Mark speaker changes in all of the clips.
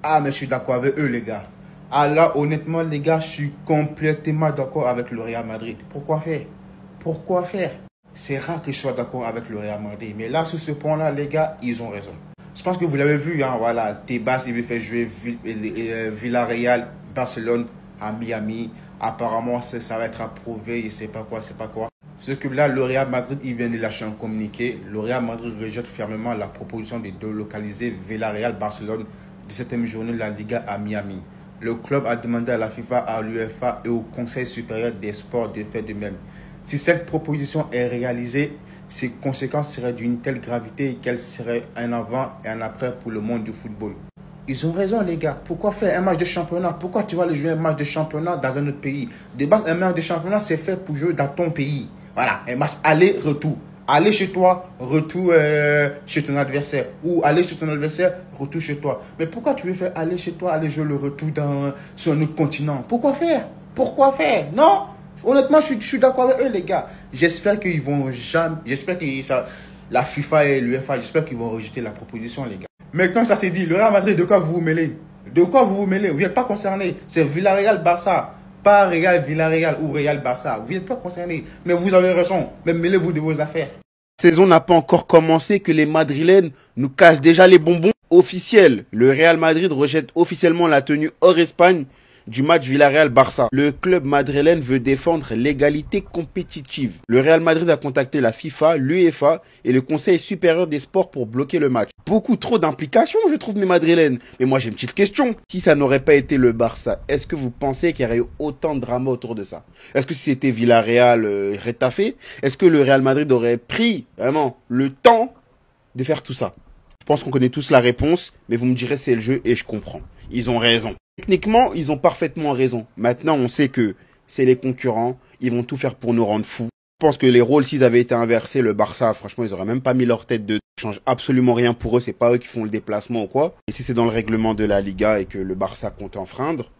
Speaker 1: Ah, mais je suis d'accord avec eux, les gars. Ah là, honnêtement, les gars, je suis complètement d'accord avec le Real Madrid. Pourquoi faire? Pourquoi faire? C'est rare que je sois d'accord avec le Real Madrid. Mais là, sur ce point-là, les gars, ils ont raison. Je pense que vous l'avez vu, hein, voilà. Tebas, il veut faire jouer Villarreal, Barcelone à Miami. Apparemment, ça va être approuvé, je sais pas quoi, c'est pas quoi. Ce que là, le Real Madrid, il vient de lâcher un communiqué. Le Real Madrid rejette fermement la proposition de délocaliser Villarreal Barcelone 17e journée de la Liga à Miami. Le club a demandé à la FIFA, à l'UEFA et au Conseil supérieur des sports de faire de même. Si cette proposition est réalisée, ses conséquences seraient d'une telle gravité qu'elle serait un avant et un après pour le monde du football. Ils ont raison, les gars. Pourquoi faire un match de championnat? Pourquoi tu vas aller jouer un match de championnat dans un autre pays? De base, un match de championnat, c'est fait pour jouer dans ton pays. Voilà, un match aller-retour. Aller chez toi, retour chez ton adversaire. Ou aller chez ton adversaire, retour chez toi. Mais pourquoi tu veux faire aller chez toi, aller jouer le retour sur un autre continent? Pourquoi faire? Pourquoi faire? Non? Honnêtement, je suis d'accord avec eux, les gars. J'espère qu'ils vont jamais. J'espère que la FIFA et l'UEFA, j'espère qu'ils vont rejeter la proposition, les gars. Maintenant, ça c'est dit. Le Real Madrid, de quoi vous vous mêlez? De quoi vous vous mêlez? Vous n'êtes pas concerné. C'est Villarreal-Barça. Pas Real Villarreal ou Real Barça. Vous n'êtes pas concerné. Mais vous avez raison. Mais mêlez-vous de vos affaires.
Speaker 2: La saison n'a pas encore commencé que les Madrilènes nous cassent déjà les bonbons. Officiel, le Real Madrid rejette officiellement la tenue hors Espagne du match Villarreal-Barça. Le club madrilène veut défendre l'égalité compétitive. Le Real Madrid a contacté la FIFA, l'UEFA et le Conseil supérieur des sports pour bloquer le match. Beaucoup trop d'implications, je trouve, mes madrilènes. Mais moi, j'ai une petite question. Si ça n'aurait pas été le Barça, est-ce que vous pensez qu'il y aurait eu autant de drama autour de ça? Est-ce que si c'était Villarreal, Retafe, est-ce que le Real Madrid aurait pris vraiment le temps de faire tout ça? Je pense qu'on connaît tous la réponse, mais vous me direz c'est le jeu et je comprends. Ils ont raison. Techniquement, ils ont parfaitement raison. Maintenant, on sait que c'est les concurrents, ils vont tout faire pour nous rendre fous. Je pense que les rôles, s'ils avaient été inversés, le Barça, franchement, ils auraient même pas mis leur tête de... Ça change absolument rien pour eux, c'est pas eux qui font le déplacement ou quoi. Et si c'est dans le règlement de la Liga et que le Barça compte enfreindre,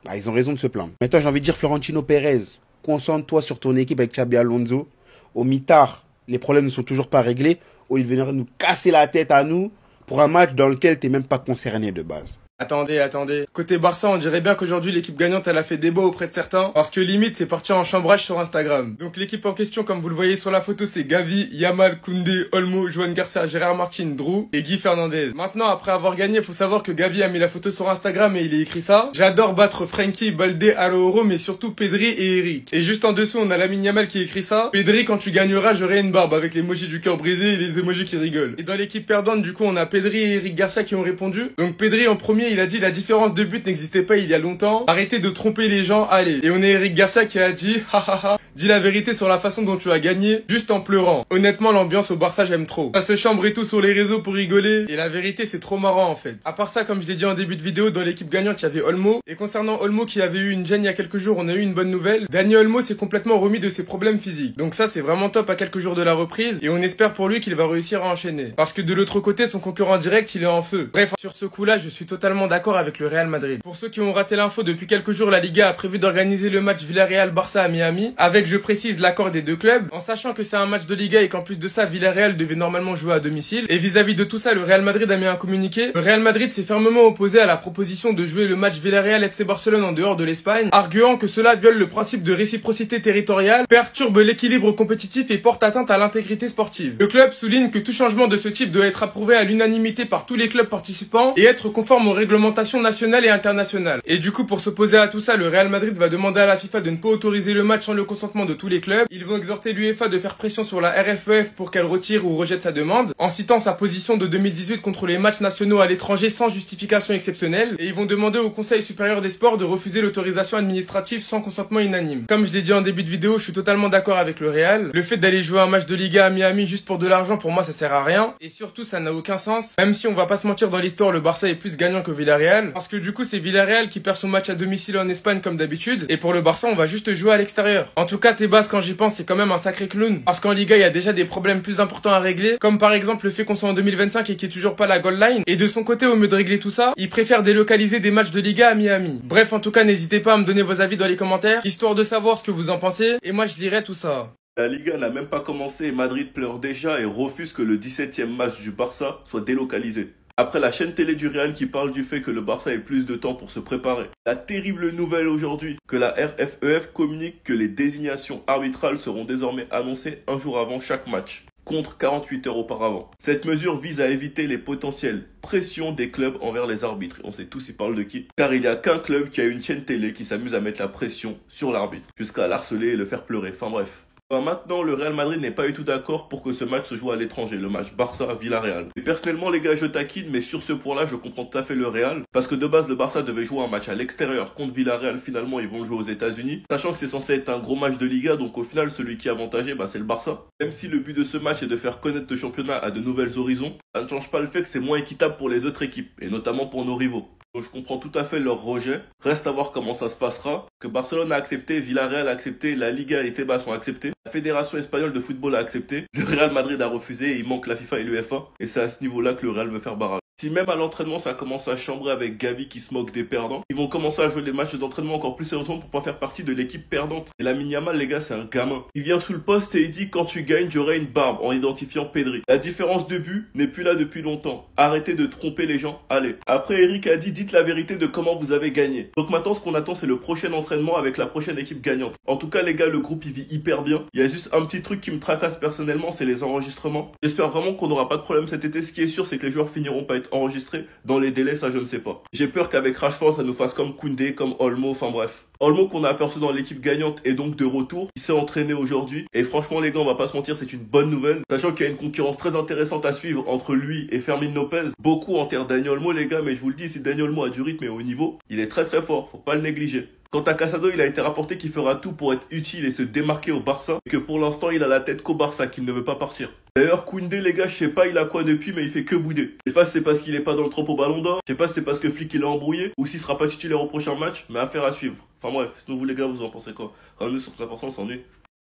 Speaker 2: bah, ils ont raison de se plaindre. Maintenant, j'ai envie de dire Florentino Pérez, concentre-toi sur ton équipe avec Xabi Alonso. Au mitard, les problèmes ne sont toujours pas réglés. Ou ils viendraient nous casser la tête à nous pour un match dans lequel t'es même pas concerné de base.
Speaker 3: Attendez. Côté Barça, on dirait bien qu'aujourd'hui l'équipe gagnante elle a fait débat auprès de certains parce que limite c'est parti en chambrage sur Instagram. Donc l'équipe en question, comme vous le voyez sur la photo, c'est Gavi, Yamal, Koundé, Olmo, Joan Garcia, Gérard Martin, Drew et Guy Fernandez. Maintenant, après avoir gagné, faut savoir que Gavi a mis la photo sur Instagram et il a écrit ça: j'adore battre Frenkie, Balde, Araújo, mais surtout Pedri et Eric. Et juste en dessous, on a Lamine Yamal qui écrit ça: Pedri, quand tu gagneras, j'aurai une barbe, avec l'emoji du cœur brisé et les emojis qui rigolent. Et dans l'équipe perdante, du coup, on a Pedri et Eric Garcia qui ont répondu. Donc Pedri en premier, il a dit: la différence de but n'existait pas il y a longtemps. Arrêtez de tromper les gens, allez. Et on a Eric Garcia qui a dit: hahaha, dis la vérité sur la façon dont tu as gagné, juste en pleurant. Honnêtement, l'ambiance au Barça, j'aime trop. Ça se chambre et tout sur les réseaux pour rigoler. Et la vérité, c'est trop marrant en fait. À part ça, comme je l'ai dit en début de vidéo, dans l'équipe gagnante, il y avait Olmo. Et concernant Olmo qui avait eu une gêne il y a quelques jours, on a eu une bonne nouvelle. Dani Olmo s'est complètement remis de ses problèmes physiques. Donc ça, c'est vraiment top à quelques jours de la reprise. Et on espère pour lui qu'il va réussir à enchaîner. Parce que de l'autre côté, son concurrent direct, il est en feu. Bref, sur ce coup-là, je suis totalement d'accord avec le Real Madrid. Pour ceux qui ont raté l'info, depuis quelques jours, la Liga a prévu d'organiser le match Villarreal-Barça à Miami, avec, je précise, l'accord des deux clubs, en sachant que c'est un match de Liga et qu'en plus de ça, Villarreal devait normalement jouer à domicile. Et vis-à-vis de tout ça, le Real Madrid a mis un communiqué. Le Real Madrid s'est fermement opposé à la proposition de jouer le match Villarreal FC Barcelone en dehors de l'Espagne, arguant que cela viole le principe de réciprocité territoriale, perturbe l'équilibre compétitif et porte atteinte à l'intégrité sportive. Le club souligne que tout changement de ce type doit être approuvé à l'unanimité par tous les clubs participants et être conforme aux réglementations nationales et internationales. Et du coup, pour s'opposer à tout ça, le Real Madrid va demander à la FIFA de ne pas autoriser le match sans le consentement de tous les clubs. Ils vont exhorter l'UEFA de faire pression sur la RFEF pour qu'elle retire ou rejette sa demande, en citant sa position de 2018 contre les matchs nationaux à l'étranger sans justification exceptionnelle. Et ils vont demander au Conseil supérieur des sports de refuser l'autorisation administrative sans consentement unanime. Comme je l'ai dit en début de vidéo, je suis totalement d'accord avec le Real. Le fait d'aller jouer un match de Liga à Miami juste pour de l'argent, pour moi, ça sert à rien. Et surtout, ça n'a aucun sens. Même si on va pas se mentir, dans l'histoire, le Barça est plus gagnant que Villarreal. Parce que du coup, c'est Villarreal qui perd son match à domicile en Espagne comme d'habitude. Et pour le Barça, on va juste jouer à l'extérieur. En tout cas, Tebas, quand j'y pense, c'est quand même un sacré clown. Parce qu'en Liga, il y a déjà des problèmes plus importants à régler. Comme par exemple le fait qu'on soit en 2025 et qu'il n'y ait toujours pas la goal line. Et de son côté, au lieu de régler tout ça, il préfère délocaliser des matchs de Liga à Miami. Bref, en tout cas, n'hésitez pas à me donner vos avis dans les commentaires, histoire de savoir ce que vous en pensez. Et moi, je lirai tout ça.
Speaker 4: La Liga n'a même pas commencé et Madrid pleure déjà et refuse que le 17e match du Barça soit délocalisé. Après la chaîne télé du Real qui parle du fait que le Barça ait plus de temps pour se préparer. La terrible nouvelle aujourd'hui que la RFEF communique que les désignations arbitrales seront désormais annoncées un jour avant chaque match, contre 48 heures auparavant. Cette mesure vise à éviter les potentielles pressions des clubs envers les arbitres. On sait tous ils parlent de qui. Car il n'y a qu'un club qui a une chaîne télé qui s'amuse à mettre la pression sur l'arbitre, jusqu'à l'harceler et le faire pleurer. Enfin bref. Maintenant, le Real Madrid n'est pas du tout d'accord pour que ce match se joue à l'étranger, le match Barça-Villarreal. Et personnellement, les gars, je taquine, mais sur ce point-là, je comprends tout à fait le Real, parce que de base, le Barça devait jouer un match à l'extérieur contre Villarreal. Finalement, ils vont jouer aux États-Unis, sachant que c'est censé être un gros match de Liga, donc au final, celui qui est avantagé, c'est le Barça. Même si le but de ce match est de faire connaître le championnat à de nouvelles horizons, ça ne change pas le fait que c'est moins équitable pour les autres équipes, et notamment pour nos rivaux. Donc je comprends tout à fait leur rejet. Reste à voir comment ça se passera. Que Barcelone a accepté, Villarreal a accepté, la Liga et Tebas ont accepté. La Fédération espagnole de football a accepté. Le Real Madrid a refusé et il manque la FIFA et l'UEFA. Et c'est à ce niveau-là que le Real veut faire barrage. Si même à l'entraînement ça commence à chambrer avec Gavi qui se moque des perdants, ils vont commencer à jouer les matchs d'entraînement encore plus sérieusement pour pas faire partie de l'équipe perdante. Et Lamine Yamal, les gars, c'est un gamin. Il vient sous le poste et il dit quand tu gagnes j'aurai une barbe en identifiant Pedri. La différence de but n'est plus là depuis longtemps. Arrêtez de tromper les gens, allez. Après Eric a dit dites la vérité de comment vous avez gagné. Donc maintenant ce qu'on attend c'est le prochain entraînement avec la prochaine équipe gagnante. En tout cas les gars, le groupe il vit hyper bien. Il y a juste un petit truc qui me tracasse personnellement, c'est les enregistrements. J'espère vraiment qu'on n'aura pas de problème cet été. Ce qui est sûr c'est que les joueurs finiront par être enregistrés. Dans les délais, ça je ne sais pas. J'ai peur qu'avec Rashford, ça nous fasse comme Koundé, comme Olmo, enfin bref. Olmo qu'on a aperçu dans l'équipe gagnante est donc de retour. Il s'est entraîné aujourd'hui. Et franchement les gars, on va pas se mentir, c'est une bonne nouvelle. Sachant qu'il y a une concurrence très intéressante à suivre entre lui et Fermin Lopez. Beaucoup en terre Dani Olmo les gars, mais je vous le dis, si Dani Olmo a du rythme et au niveau, il est très très fort, faut pas le négliger. Quant à Casado, il a été rapporté qu'il fera tout pour être utile et se démarquer au Barça, et que pour l'instant il a la tête qu'au Barça, qu'il ne veut pas partir. D'ailleurs, Koundé, les gars, je sais pas il a quoi depuis, mais il fait que bouder. Je sais pas si c'est parce qu'il est pas dans le trop au Ballon d'Or, je sais pas si c'est parce que Flick il l'a embrouillé, ou s'il sera pas titulaire au prochain match, mais affaire à suivre. Enfin bref, sinon vous les gars, vous en pensez quoi? Rendez-nous sur 3%, on s'ennuie.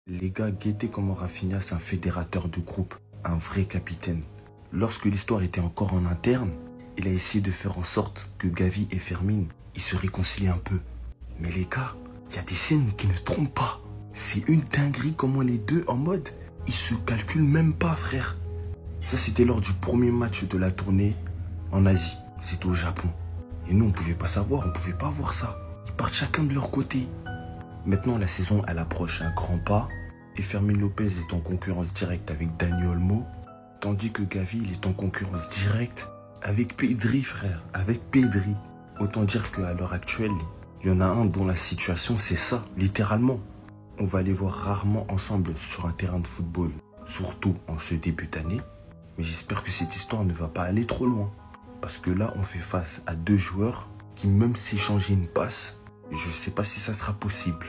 Speaker 5: Les gars, guettez comment Rafinha, c'est un fédérateur de groupe, un vrai capitaine. Lorsque l'histoire était encore en interne, il a essayé de faire en sorte que Gavi et Fermin, ils se réconcilient un peu. Mais les gars, il y a des scènes qui ne trompent pas. C'est une dinguerie comment les deux en mode, ils se calculent même pas, frère. Ça, c'était lors du premier match de la tournée en Asie. C'était au Japon. Et nous, on pouvait pas savoir, on pouvait pas voir ça. Ils partent chacun de leur côté. Maintenant, la saison, elle approche à grands pas. Et Fermin Lopez est en concurrence directe avec Dani Olmo. Tandis que Gavi, il est en concurrence directe avec Pedri, frère. Avec Pedri. Autant dire qu'à l'heure actuelle, il y en a un dont la situation, c'est ça, littéralement. On va les voir rarement ensemble sur un terrain de football, surtout en ce début d'année. Mais j'espère que cette histoire ne va pas aller trop loin. Parce que là, on fait face à deux joueurs qui, même s'échanger une passe, je ne sais pas si ça sera possible.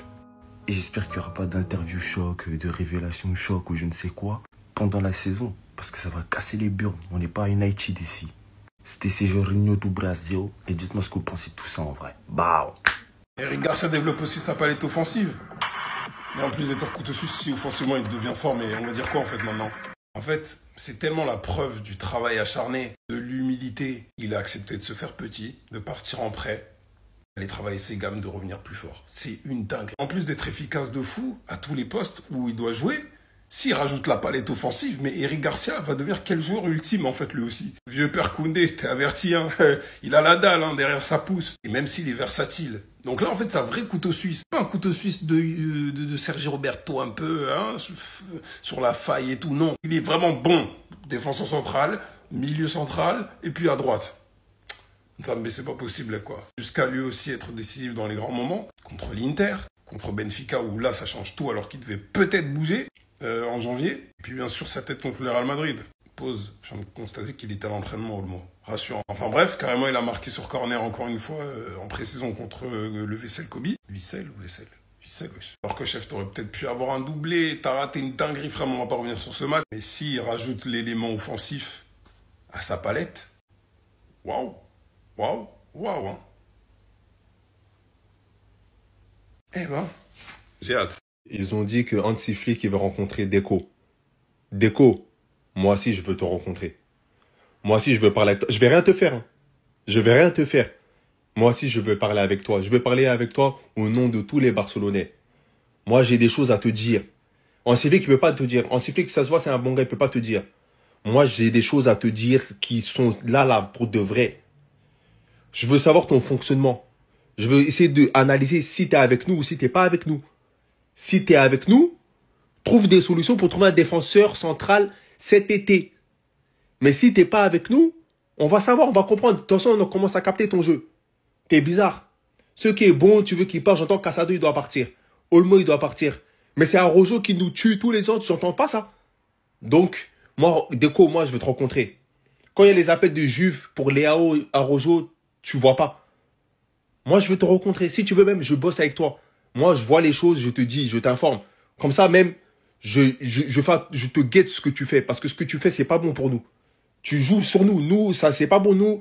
Speaker 5: Et j'espère qu'il n'y aura pas d'interview choc, de révélation choc ou je ne sais quoi pendant la saison. Parce que ça va casser les burnes. On n'est pas à United ici. C'était Jorginho do Brasil. Et dites-moi ce que vous pensez de tout ça en vrai. Bah.
Speaker 6: Eric Garcia développe aussi sa palette offensive. Mais en plus d'être un couteau suisse, si offensivement il devient fort, mais on va dire quoi en fait maintenant? En fait, c'est tellement la preuve du travail acharné, de l'humilité. Il a accepté de se faire petit, de partir en prêt, d'aller travailler ses gammes, de revenir plus fort. C'est une dingue. En plus d'être efficace de fou à tous les postes où il doit jouer, s'il rajoute la palette offensive, mais Eric Garcia va devenir quel joueur ultime en fait lui aussi. Vieux père Koundé, t'es averti, hein. Il a la dalle hein, derrière sa pousse. Et même s'il est versatile. Donc là en fait c'est un vrai couteau suisse. Pas un couteau suisse de Sergio Roberto un peu, hein, sur la faille et tout, non. Il est vraiment bon. Défenseur central, milieu central et puis à droite. Ça mais c'est pas possible quoi. Jusqu'à lui aussi être décisif dans les grands moments. Contre l'Inter, contre Benfica où là ça change tout alors qu'il devait peut-être bouger. En janvier, et puis bien sûr sa tête contre le Real Madrid. Pause, je viens de constater qu'il était à l'entraînement, Olmo. Rassurant. Enfin bref, carrément il a marqué sur corner encore une fois en pré-saison contre le Vissel Kobe. Vissel ou Vissel? Vissel, wesh. Alors que chef, t'aurais peut-être pu avoir un doublé, t'as raté une dinguerie, vraiment, on va pas revenir sur ce match. Mais s'il rajoute l'élément offensif à sa palette, waouh, waouh, waouh, hein. Eh ben, j'ai hâte.
Speaker 7: Ils ont dit que Hansi Flick il veut rencontrer Deco. Deco, moi aussi je veux te rencontrer. Moi aussi je veux parler avec toi. Je vais rien te faire. Hein. Je vais rien te faire. Moi aussi je veux parler avec toi. Je veux parler avec toi au nom de tous les Barcelonais. Moi j'ai des choses à te dire. Hansi Flick il peut pas te dire. Hansi Flick ça se voit c'est un bon gars, il peut pas te dire. Moi, j'ai des choses à te dire qui sont là, pour de vrai. Je veux savoir ton fonctionnement. Je veux essayer d'analyser si tu es avec nous ou si tu n'es pas avec nous. Si tu es avec nous, trouve des solutions pour trouver un défenseur central cet été. Mais si tu n'es pas avec nous, on va savoir, on va comprendre. De toute façon, on commence à capter ton jeu. T'es bizarre. Ce qui est bon, tu veux qu'il parte. J'entends Casado, il doit partir. Olmo, il doit partir. Mais c'est Araujo qui nous tue tous les ans. J'entends pas ça. Donc, moi, Deco, moi, je veux te rencontrer. Quand il y a les appels de Juve pour Léao, Araujo, tu vois pas. Moi, je veux te rencontrer. Si tu veux même, je bosse avec toi. Moi, je vois les choses, je te dis, je t'informe. Comme ça, même, je te guette ce que tu fais. Parce que ce que tu fais, c'est pas bon pour nous. Tu joues sur nous. Nous, ça, c'est pas bon. Nous,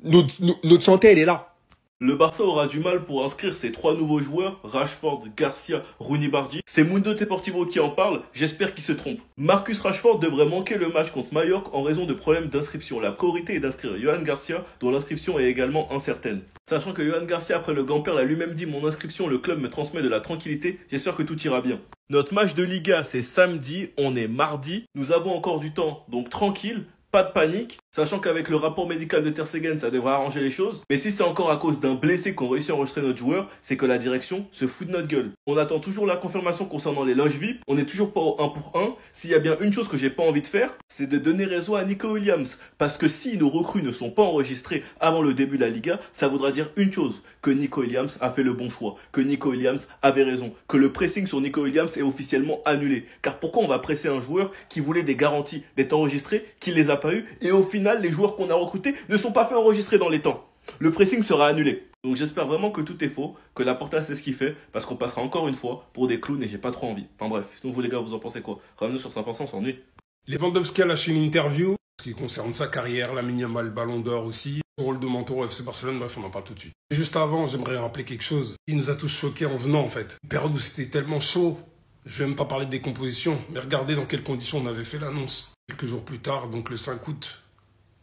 Speaker 7: notre santé, elle est là.
Speaker 4: Le Barça aura du mal pour inscrire ses 3 nouveaux joueurs, Rashford, Garcia, Rooney Bardi. C'est Mundo Deportivo qui en parle, j'espère qu'il se trompe. Marcus Rashford devrait manquer le match contre Mallorca en raison de problèmes d'inscription. La priorité est d'inscrire Johan Garcia, dont l'inscription est également incertaine. Sachant que Johan Garcia, après le Gamper, l'a lui-même dit, mon inscription, le club me transmet de la tranquillité, j'espère que tout ira bien. Notre match de Liga, c'est samedi, on est mardi, nous avons encore du temps, donc tranquille. Pas de panique, sachant qu'avec le rapport médical de Ter Stegen, ça devrait arranger les choses. Mais si c'est encore à cause d'un blessé qu'on réussit à enregistrer notre joueur, c'est que la direction se fout de notre gueule. On attend toujours la confirmation concernant les loges VIP, on n'est toujours pas au 1 pour 1. S'il y a bien une chose que j'ai pas envie de faire, c'est de donner raison à Nico Williams. Parce que si nos recrues ne sont pas enregistrées avant le début de la Liga, ça voudra dire une chose, que Nico Williams a fait le bon choix, que Nico Williams avait raison, que le pressing sur Nico Williams est officiellement annulé. Car pourquoi on va presser un joueur qui voulait des garanties d'être enregistré, qui les a pas eu, et au final les joueurs qu'on a recrutés ne sont pas fait enregistrer dans les temps. Le pressing sera annulé. Donc j'espère vraiment que tout est faux, que Laporta sait ce qu'il fait, parce qu'on passera encore une fois pour des clowns et j'ai pas trop envie. Enfin bref, sinon vous les gars, vous en pensez quoi? Ramenez sur 5%, on s'ennuie.
Speaker 6: Lewandowski a lâché une interview, ce qui concerne sa carrière, la Yamal Ballon d'Or aussi, son rôle de mentor au FC Barcelone, bref on en parle tout de suite. Juste avant, j'aimerais rappeler quelque chose. Il nous a tous choqués en venant en fait. Une période où c'était tellement chaud. Je vais même pas parler de décomposition, mais regardez dans quelles conditions on avait fait l'annonce. Quelques jours plus tard, donc le 5 août,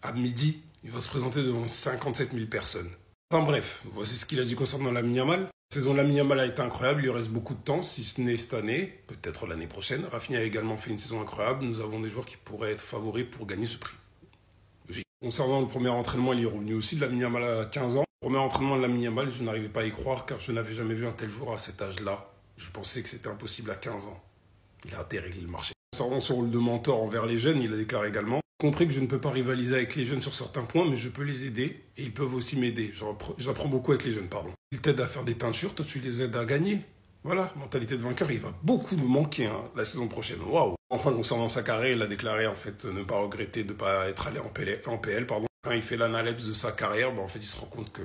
Speaker 6: à midi, il va se présenter devant 57 000 personnes. Enfin bref, voici ce qu'il a dit concernant Lamine Yamal. La saison de Lamine Yamal a été incroyable, il lui reste beaucoup de temps, si ce n'est cette année, peut-être l'année prochaine. Rafinha a également fait une saison incroyable, nous avons des joueurs qui pourraient être favoris pour gagner ce prix. Logique. Concernant le premier entraînement, il est revenu aussi de Lamine Yamal à 15 ans. Le premier entraînement de Lamine Yamal, je n'arrivais pas à y croire car je n'avais jamais vu un tel joueur à cet âge-là. Je pensais que c'était impossible à 15 ans. Il a déréglé le marché. Concernant son rôle de mentor envers les jeunes, il a déclaré également « J'ai compris que je ne peux pas rivaliser avec les jeunes sur certains points, mais je peux les aider et ils peuvent aussi m'aider. J'apprends beaucoup avec les jeunes, pardon. Ils t'aident à faire des teintures, toi tu les aides à gagner. Voilà, mentalité de vainqueur, il va beaucoup me manquer la saison prochaine. Waouh. Enfin, concernant sa carrière, il a déclaré en fait ne pas regretter de ne pas être allé en PL. Quand il fait l'analyse de sa carrière, en fait, il se rend compte que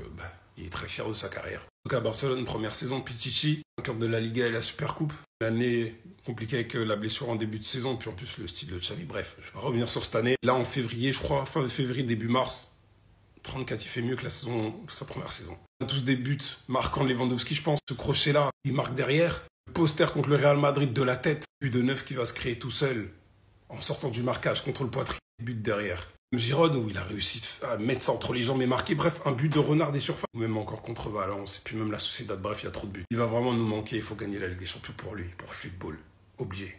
Speaker 6: il est très fier de sa carrière. Donc à Barcelone, première saison, Pichichi, vainqueur de la Liga et la Supercoupe. L'année compliquée avec la blessure en début de saison, puis en plus le style de Xavi. Bref, je vais revenir sur cette année. Là, en février, je crois, fin de février, début mars, 34, il fait mieux que sa première saison. On a tous des buts marquant Lewandowski, je pense. Ce crochet-là, il marque derrière. Le poster contre le Real Madrid de la tête. But de 9 qui va se créer tout seul en sortant du marquage contre le poitrine. But derrière. Giron, où il a réussi à mettre ça entre les jambes et marquer. Bref, un but de renard des surfaces. Ou même encore contre Valence. Et puis même la Sociedad. Bref, il y a trop de buts. Il va vraiment nous manquer. Il faut gagner la Ligue des Champions pour lui, pour le football. Obligé.